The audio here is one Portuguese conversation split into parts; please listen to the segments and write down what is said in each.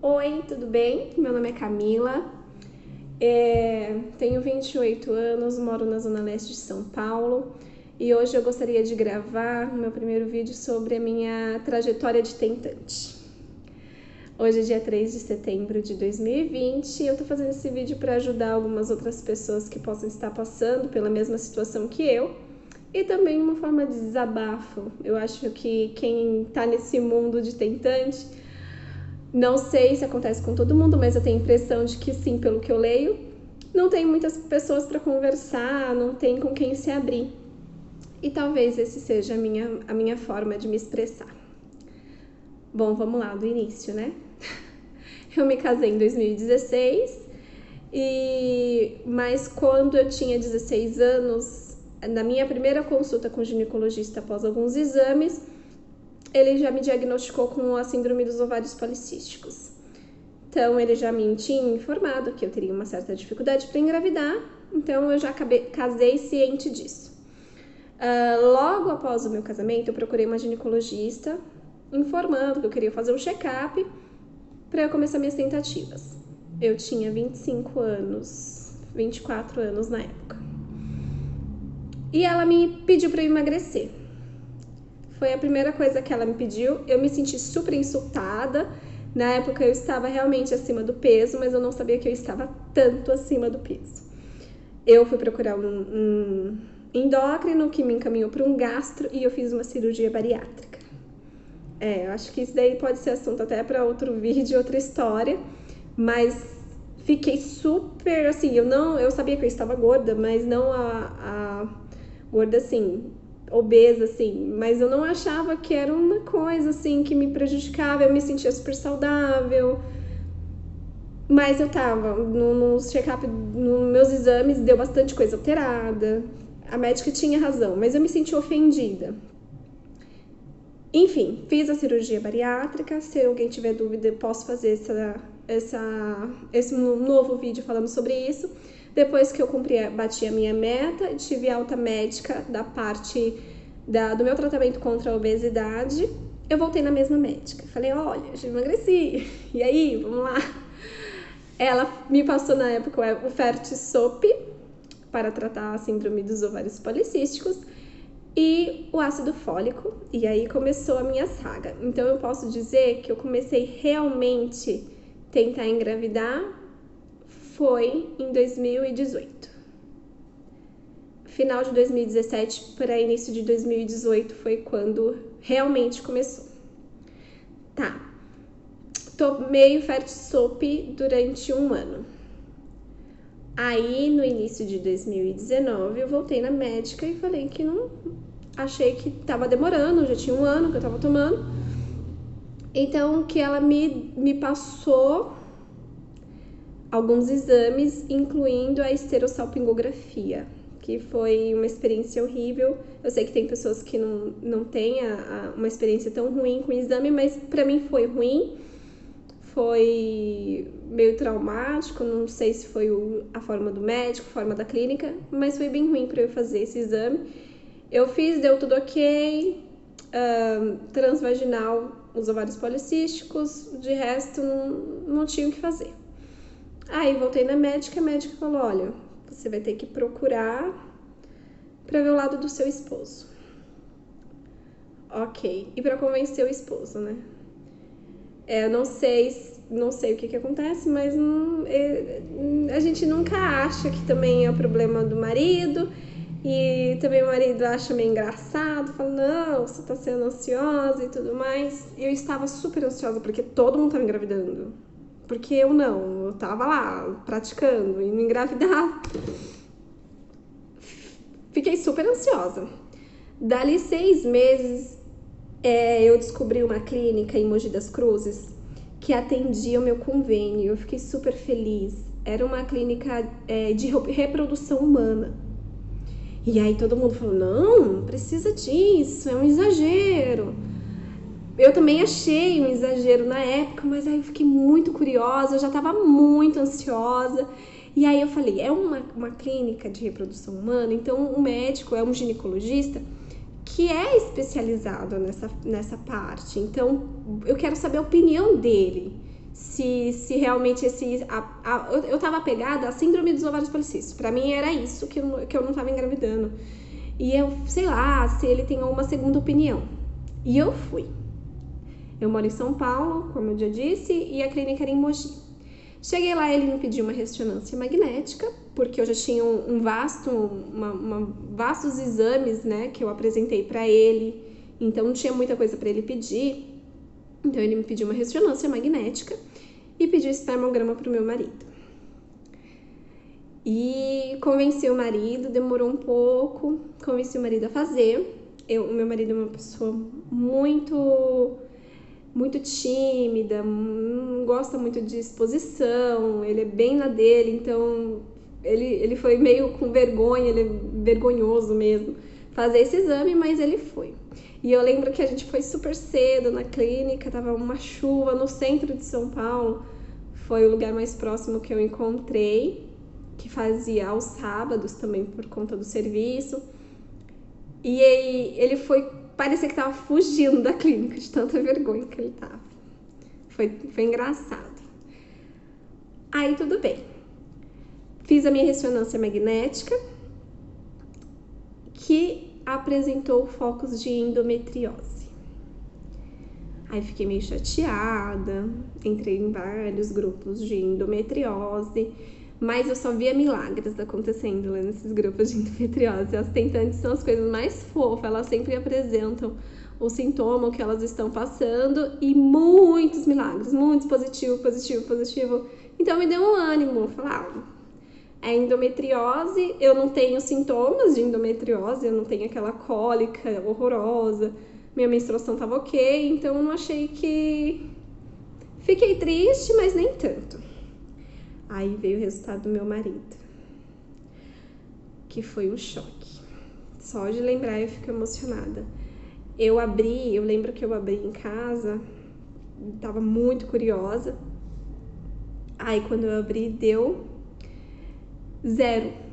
Oi, tudo bem? Meu nome é Camila, tenho 28 anos, moro na Zona Leste de São Paulo e hoje eu gostaria de gravar o meu primeiro vídeo sobre a minha trajetória de tentante. Hoje é dia 3 de setembro de 2020 e eu tô fazendo esse vídeo para ajudar algumas outras pessoas que possam estar passando pela mesma situação que eu e também uma forma de desabafo. Eu acho que quem tá nesse mundo de tentante, não sei se acontece com todo mundo, mas eu tenho a impressão de que sim, pelo que eu leio, não tem muitas pessoas para conversar, não tem com quem se abrir. E talvez esse seja a minha forma de me expressar. Bom, vamos lá, do início, né? Eu me casei em 2016, mas quando eu tinha 16 anos, na minha primeira consulta com o ginecologista após alguns exames, ele já me diagnosticou com a síndrome dos ovários policísticos. Então, ele já me tinha informado que eu teria uma certa dificuldade para engravidar, então eu já casei ciente disso. Logo após o meu casamento, eu procurei uma ginecologista informando que eu queria fazer um check-up para eu começar minhas tentativas. Eu tinha 24 anos na época. E ela me pediu para eu emagrecer. Foi a primeira coisa que ela me pediu. Eu me senti super insultada. Na época eu estava realmente acima do peso, mas eu não sabia que eu estava tanto acima do peso. Eu fui procurar um endócrino que me encaminhou para um gastro e eu fiz uma cirurgia bariátrica. Eu acho que isso daí pode ser assunto até para outro vídeo, outra história, mas fiquei super assim, eu sabia que eu estava gorda, mas não a gorda assim, obesa assim, mas eu não achava que era uma coisa assim que me prejudicava, eu me sentia super saudável. Mas eu tava no check-up, nos meus exames, deu bastante coisa alterada. A médica tinha razão, mas eu me senti ofendida. Enfim, fiz a cirurgia bariátrica. Se alguém tiver dúvida, eu posso fazer esse novo vídeo falando sobre isso. Depois que eu bati a minha meta, tive alta médica da parte do meu tratamento contra a obesidade, eu voltei na mesma médica. Falei, olha, já emagreci, e aí, vamos lá? Ela me passou na época o Fertisop para tratar a síndrome dos ovários policísticos e o ácido fólico, e aí começou a minha saga. Então eu posso dizer que eu comecei realmente tentar engravidar foi em 2018. Final de 2017 para início de 2018 foi quando realmente começou. Tá. Tomei o Fertisop durante um ano. Aí, no início de 2019, eu voltei na médica e falei que não... Achei que tava demorando, já tinha um ano que eu tava tomando. Então, que ela me passou alguns exames, incluindo a esterossalpingografia, que foi uma experiência horrível. Eu sei que tem pessoas que não têm uma experiência tão ruim com o exame, mas pra mim foi ruim. Foi meio traumático, não sei se foi a forma do médico, a forma da clínica, mas foi bem ruim para eu fazer esse exame. Eu fiz, deu tudo ok, transvaginal, os ovários policísticos, de resto não tinha o que fazer. Aí voltei na médica, a médica falou, olha, você vai ter que procurar para ver o lado do seu esposo. Ok, e para convencer o esposo, né? Eu não sei o que acontece, mas a gente nunca acha que também é o problema do marido, e também o marido acha meio engraçado, fala, não, você tá sendo ansiosa e tudo mais. E eu estava super ansiosa porque todo mundo tava engravidando, porque eu tava lá praticando e não engravidava. Fiquei super ansiosa. Dali 6 meses, eu descobri uma clínica em Mogi das Cruzes que atendia o meu convênio. Eu fiquei super feliz. Era uma clínica de reprodução humana. E aí todo mundo falou, não precisa disso, é um exagero. Eu também achei um exagero na época, mas aí eu fiquei muito curiosa, eu já estava muito ansiosa. E aí eu falei, é uma clínica de reprodução humana, então o médico é um ginecologista que é especializado nessa parte. Então eu quero saber a opinião dele, se realmente eu tava apegada à síndrome dos ovários policísticos. Pra mim era isso, que eu não tava engravidando. E eu, sei lá, se ele tem uma segunda opinião. E eu fui. Eu moro em São Paulo, como eu já disse, e a clínica era em Mogi. Cheguei lá, ele me pediu uma ressonância magnética, porque eu já tinha vastos exames, né, que eu apresentei pra ele. Então não tinha muita coisa pra ele pedir. Então ele me pediu uma ressonância magnética e pediu espermograma pro meu marido. E convenci o marido, demorou um pouco, convenci o marido a fazer. O meu marido é uma pessoa muito tímida, não gosta muito de exposição, ele é bem na dele, então ele foi meio com vergonha, ele é vergonhoso mesmo fazer esse exame, mas ele foi. E eu lembro que a gente foi super cedo na clínica, tava uma chuva no centro de São Paulo, foi o lugar mais próximo que eu encontrei, que fazia aos sábados também por conta do serviço. E ele foi, parecia que tava fugindo da clínica de tanta vergonha que ele tava. Foi engraçado. Aí tudo bem. Fiz a minha ressonância magnética, que apresentou focos de endometriose. Aí fiquei meio chateada, entrei em vários grupos de endometriose, mas eu só via milagres acontecendo lá nesses grupos de endometriose. As tentantes são as coisas mais fofas, elas sempre apresentam o sintoma que elas estão passando e muitos milagres, muitos positivo. Então me deu um ânimo, falar, é endometriose, eu não tenho sintomas de endometriose, eu não tenho aquela cólica horrorosa, minha menstruação tava ok, então eu não achei que... Fiquei triste, mas nem tanto. Aí veio o resultado do meu marido, que foi um choque. Só de lembrar eu fico emocionada. Eu lembro que eu abri em casa, tava muito curiosa. Aí quando eu abri, deu 0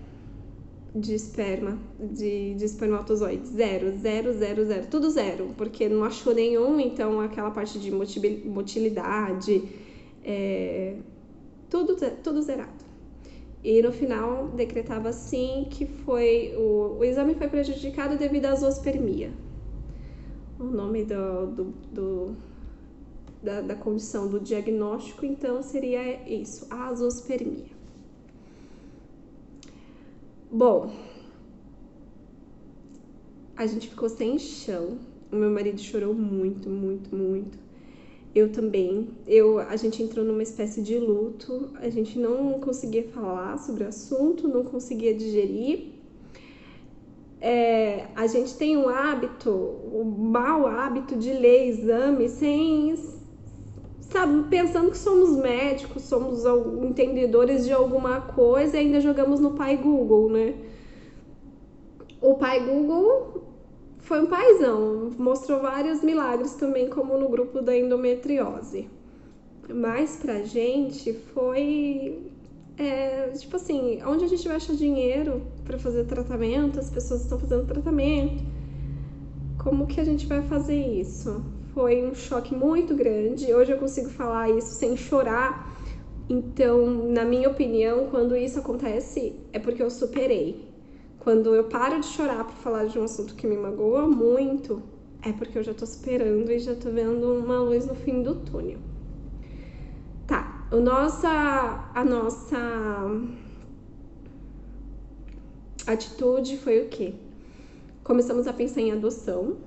de esperma, de espermatozoide. 0, tudo 0, porque não achou nenhum, então aquela parte de motilidade, tudo zerado. E no final decretava assim que o exame foi prejudicado devido à zoospermia. O nome da condição do diagnóstico, então, seria isso, a azoospermia. Bom, a gente ficou sem chão. O meu marido chorou muito. Eu também. A gente entrou numa espécie de luto. A gente não conseguia falar sobre o assunto, não conseguia digerir. A gente tem um hábito, o mau hábito de ler exame sem, sabe, pensando que somos médicos, somos entendedores de alguma coisa e ainda jogamos no pai Google, né? O pai Google foi um paizão, mostrou vários milagres também, como no grupo da endometriose. Mas pra gente foi... tipo assim, onde a gente vai achar dinheiro para fazer tratamento? As pessoas estão fazendo tratamento. Como que a gente vai fazer isso? Foi um choque muito grande. Hoje eu consigo falar isso sem chorar. Então, na minha opinião, quando isso acontece, é porque eu superei. Quando eu paro de chorar para falar de um assunto que me magoa muito, é porque eu já tô superando e já tô vendo uma luz no fim do túnel. Tá, a nossa atitude foi o quê? Começamos a pensar em adoção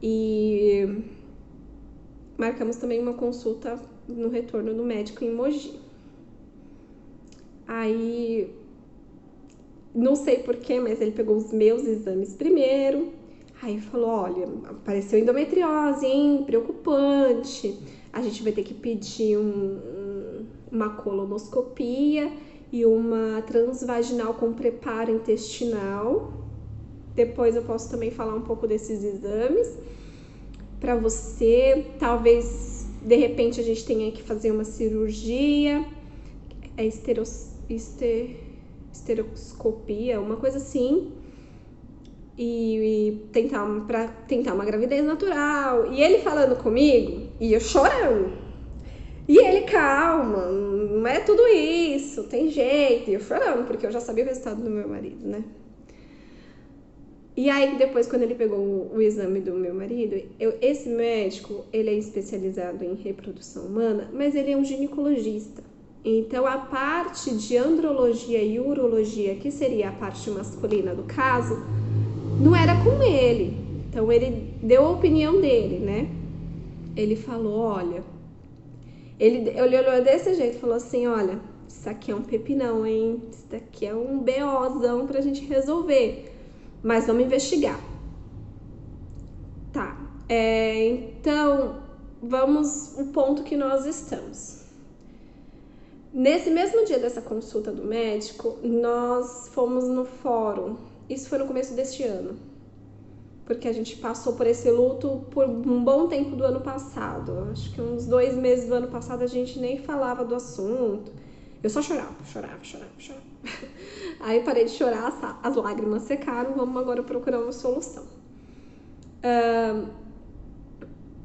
e marcamos também uma consulta no retorno do médico em Mogi. Aí, não sei porquê, mas ele pegou os meus exames primeiro. Aí falou, olha, apareceu endometriose, hein? Preocupante. A gente vai ter que pedir uma colonoscopia e uma transvaginal com preparo intestinal. Depois eu posso também falar um pouco desses exames para você. Talvez, de repente, a gente tenha que fazer uma cirurgia, estereoscopia, uma coisa assim. e tentar uma gravidez natural. E ele falando comigo e eu chorando. E ele, calma, não é tudo isso, tem jeito. E eu chorando, porque eu já sabia o resultado do meu marido, né? E aí, depois, quando ele pegou o exame do meu marido, esse médico, ele é especializado em reprodução humana, mas ele é um ginecologista. Então, a parte de andrologia e urologia, que seria a parte masculina do caso, não era com ele. Então, ele deu a opinião dele, né? Ele falou, olha... Ele olhou desse jeito e falou assim, olha, isso aqui é um pepinão, hein? Isso daqui é um BOzão pra gente resolver. Mas vamos investigar. Tá. Então, vamos ao ponto que nós estamos. Nesse mesmo dia dessa consulta do médico, nós fomos no fórum. Isso foi no começo deste ano. Porque a gente passou por esse luto por um bom tempo do ano passado. Acho que uns 2 meses do ano passado a gente nem falava do assunto. Eu só chorava. Aí parei de chorar, as lágrimas secaram, vamos agora procurar uma solução.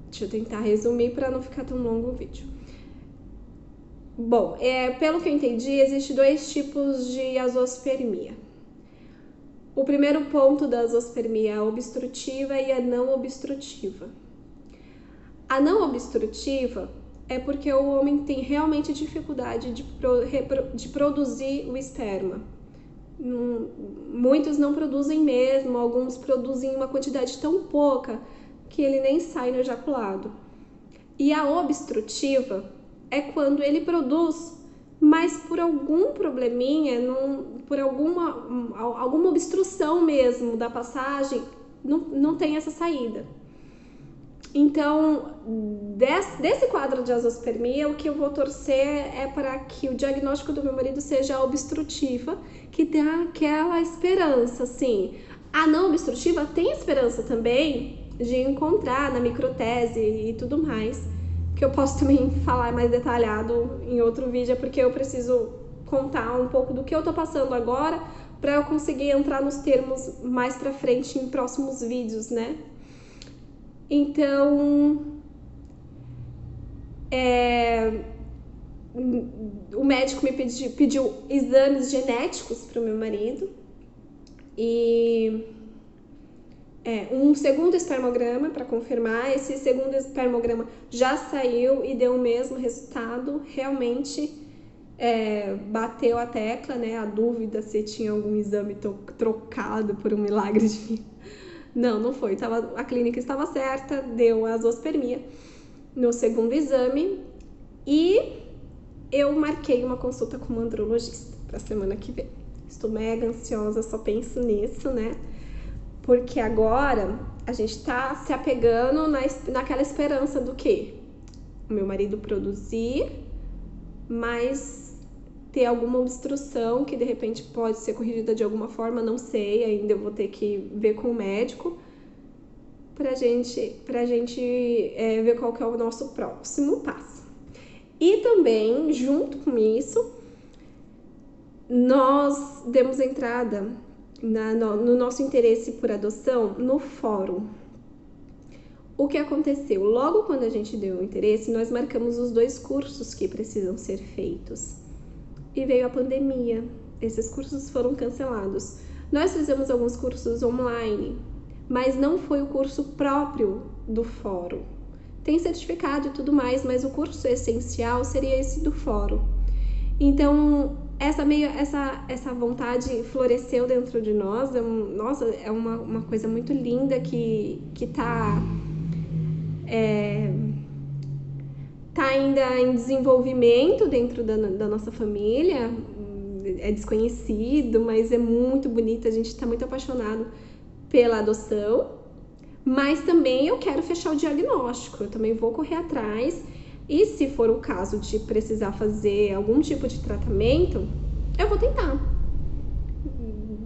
Deixa eu tentar resumir para não ficar tão longo o vídeo. Bom, pelo que eu entendi, existem 2 tipos de azoospermia. O primeiro ponto da azoospermia é a obstrutiva e a não obstrutiva. A não obstrutiva é porque o homem tem realmente dificuldade de produzir o esperma. Muitos não produzem mesmo, alguns produzem uma quantidade tão pouca que ele nem sai no ejaculado. E a obstrutiva é quando ele produz, mas por algum probleminha, por alguma obstrução mesmo da passagem, não tem essa saída. Então, desse quadro de azoospermia, o que eu vou torcer é para que o diagnóstico do meu marido seja a obstrutiva, que dá aquela esperança, assim. A não obstrutiva tem esperança também de encontrar na microtese e tudo mais, que eu posso também falar mais detalhado em outro vídeo, porque eu preciso contar um pouco do que eu tô passando agora para eu conseguir entrar nos termos mais pra frente em próximos vídeos, né? Então, o médico me pediu exames genéticos para o meu marido e um segundo espermograma para confirmar. Esse segundo espermograma já saiu e deu o mesmo resultado. Realmente bateu a tecla, né? A dúvida se tinha algum exame trocado por um milagre divino. Não foi. A clínica estava certa, deu a azoospermia no segundo exame e eu marquei uma consulta com um andrologista para a semana que vem. Estou mega ansiosa, só penso nisso, né? Porque agora a gente tá se apegando naquela esperança do quê? O meu marido produzir, mas ter alguma obstrução que de repente pode ser corrigida de alguma forma, não sei, ainda eu vou ter que ver com o médico pra gente ver qual que é o nosso próximo passo. E também, junto com isso, nós demos entrada no nosso interesse por adoção no fórum. O que aconteceu? Logo quando a gente deu o interesse, nós marcamos os 2 cursos que precisam ser feitos. E veio a pandemia. Esses cursos foram cancelados. Nós fizemos alguns cursos online, mas não foi o curso próprio do fórum. Tem certificado e tudo mais, mas o curso essencial seria esse do fórum. Então, essa vontade floresceu dentro de nós. É uma coisa muito linda que tá ainda em desenvolvimento dentro da nossa família. É desconhecido, mas é muito bonito. A gente está muito apaixonado pela adoção, mas também eu quero fechar o diagnóstico. Eu também vou correr atrás e, se for o caso de precisar fazer algum tipo de tratamento, eu vou tentar,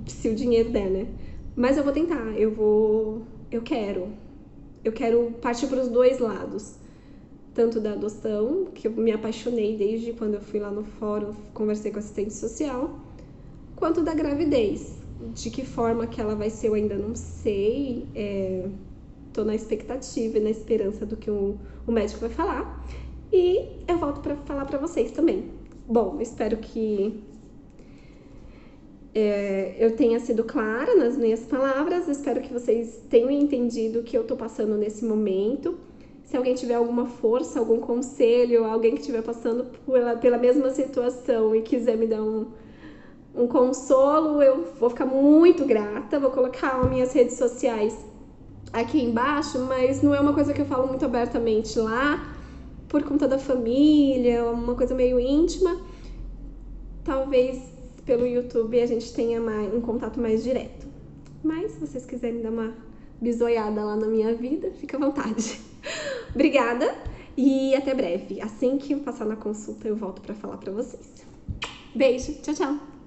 se o dinheiro der, né? Mas eu vou tentar, eu quero partir para os 2 lados, tanto da adoção, que eu me apaixonei desde quando eu fui lá no fórum, conversei com a assistente social, quanto da gravidez, De que forma que ela vai ser, eu ainda não sei. Tô na expectativa e na esperança do que o médico vai falar. E eu volto para falar para vocês também. Bom, espero que eu tenha sido clara nas minhas palavras. Espero que vocês tenham entendido o que eu tô passando nesse momento. Se alguém tiver alguma força, algum conselho, alguém que estiver passando pela mesma situação e quiser me dar um consolo, eu vou ficar muito grata. Vou colocar as minhas redes sociais aqui embaixo, mas não é uma coisa que eu falo muito abertamente lá, por conta da família, uma coisa meio íntima. Talvez pelo YouTube a gente tenha um contato mais direto. Mas se vocês quiserem dar uma bisoiada lá na minha vida, fica à vontade. Obrigada e até breve. Assim que eu passar na consulta, eu volto para falar para vocês. Beijo, tchau, tchau!